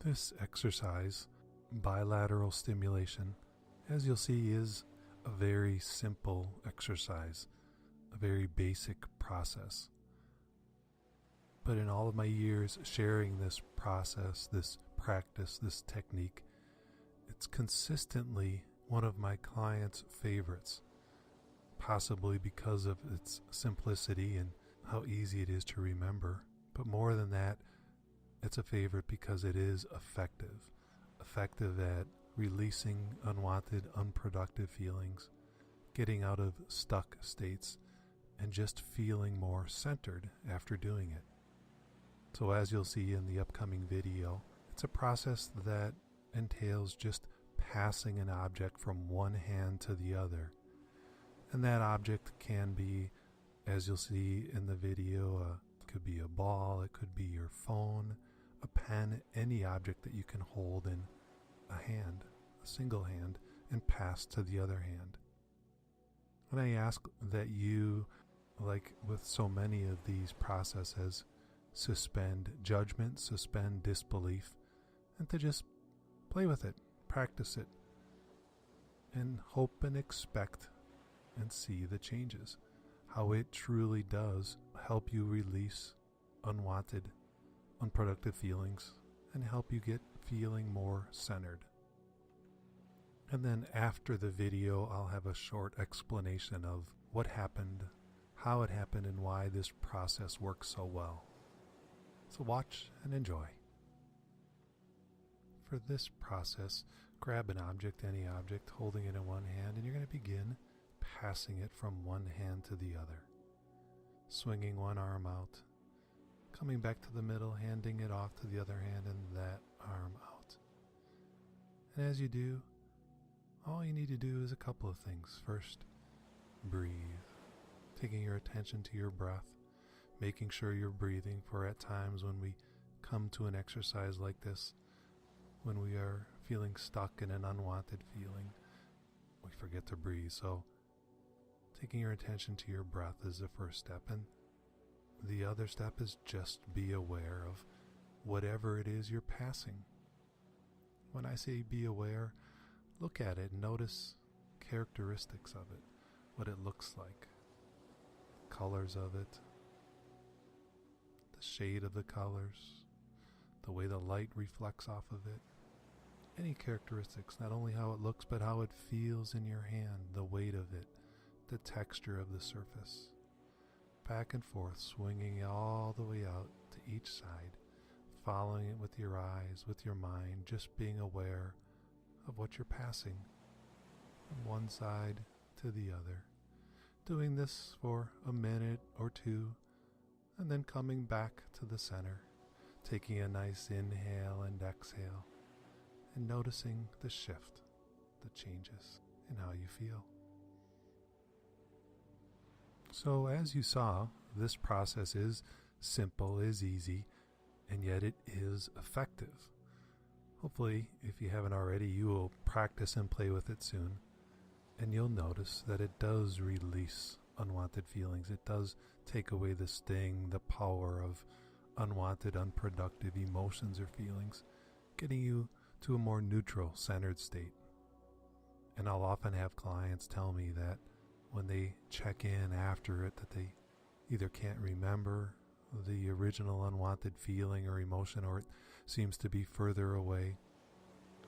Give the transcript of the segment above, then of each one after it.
This exercise, bilateral stimulation, as you'll see, is a very simple exercise, a very basic process. But in all of my years sharing this process, this practice, this technique, it's consistently one of my clients' favorites, possibly because of its simplicity and how easy it is to remember. But more than that, it's a favorite because it is effective at releasing unwanted, unproductive feelings, getting out of stuck states, and just feeling more centered after doing it. So as you'll see in the upcoming video, it's a process that entails just passing an object from one hand to the other. And that object can be, as you'll see in the video, it could be a ball, it could be your phone, a pen, any object that you can hold in a hand, a single hand, and pass to the other hand. And I ask that you, like with so many of these processes, suspend judgment, suspend disbelief, and to just play with it, practice it, and hope and expect and see the changes. How it truly does help you release unwanted, unproductive feelings and help you get feeling more centered. And then after the video, I'll have a short explanation of what happened, how it happened, and why this process works so well. So watch and enjoy. For this process, grab an object, any object, holding it in one hand, and you're going to begin passing it from one hand to the other. Swinging one arm out, coming back to the middle, handing it off to the other hand, and that arm out. And as you do, all you need to do is a couple of things. First, breathe, taking your attention to your breath, making sure you're breathing, for at times when we come to an exercise like this, when we are feeling stuck in an unwanted feeling, we forget to breathe. So taking your attention to your breath is the first step, and the other step is just be aware of whatever it is you're passing. When I say be aware, look at it and notice characteristics of it, what it looks like, colors of it, the shade of the colors, the way the light reflects off of it, any characteristics, not only how it looks, but how it feels in your hand, the weight of it, the texture of the surface. Back and forth, swinging all the way out to each side, following it with your eyes, with your mind, just being aware of what you're passing from one side to the other. Doing this for a minute or two, and then coming back to the center, taking a nice inhale and exhale, and noticing the shift, the changes in how you feel. So as you saw, this process is simple, is easy, and yet it is effective. Hopefully, if you haven't already, you will practice and play with it soon, and you'll notice that it does release unwanted feelings. It does take away the sting, the power of unwanted, unproductive emotions or feelings, getting you to a more neutral, centered state. And I'll often have clients tell me that when they check in after it, that they either can't remember the original unwanted feeling or emotion, or it seems to be further away,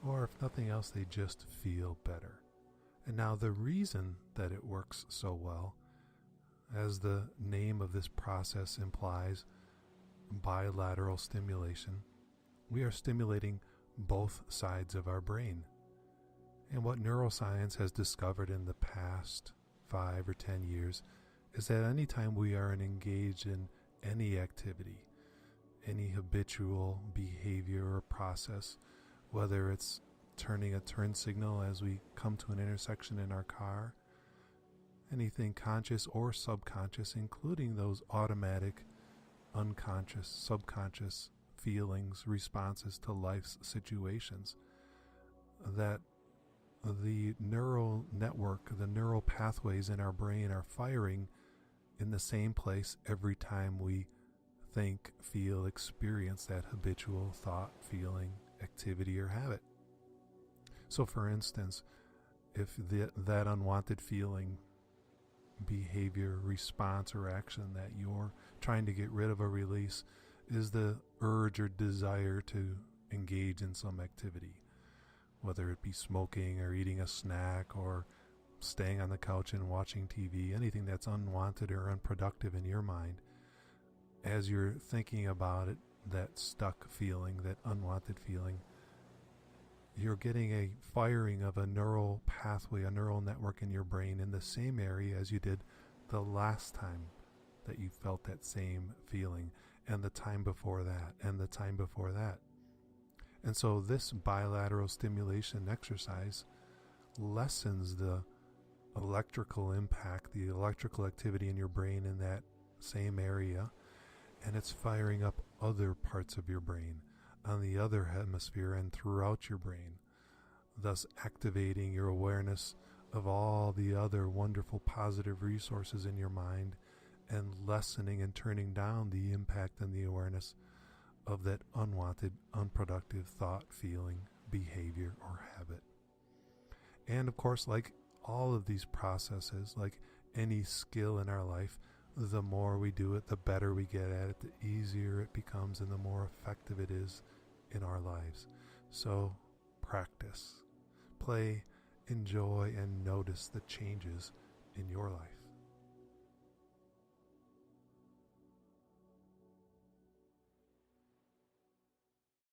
or if nothing else, they just feel better. And now the reason that it works so well, as the name of this process implies, bilateral stimulation, we are stimulating both sides of our brain. And what neuroscience has discovered in the past 5 or 10 years is that anytime we are engaged in any activity, any habitual behavior or process, whether it's turning a turn signal as we come to an intersection in our car, anything conscious or subconscious, including those automatic, unconscious, subconscious feelings, responses to life's situations, that the neural network, the neural pathways in our brain are firing in the same place every time we think, feel, experience that habitual thought, feeling, activity, or habit. So, for instance, if that unwanted feeling, behavior, response, or action that you're trying to get rid of or release is the urge or desire to engage in some activity, whether it be smoking or eating a snack or staying on the couch and watching TV, anything that's unwanted or unproductive in your mind, as you're thinking about it, that stuck feeling, that unwanted feeling, you're getting a firing of a neural pathway, a neural network in your brain in the same area as you did the last time that you felt that same feeling, and the time before that, and the time before that. And so this bilateral stimulation exercise lessens the electrical impact, the electrical activity in your brain in that same area, and it's firing up other parts of your brain on the other hemisphere and throughout your brain, thus activating your awareness of all the other wonderful positive resources in your mind and lessening and turning down the impact and the awareness of that unwanted, unproductive thought, feeling, behavior, or habit. And of course, like all of these processes, like any skill in our life, the more we do it, the better we get at it, the easier it becomes, and the more effective it is in our lives. So practice, play, enjoy, and notice the changes in your life.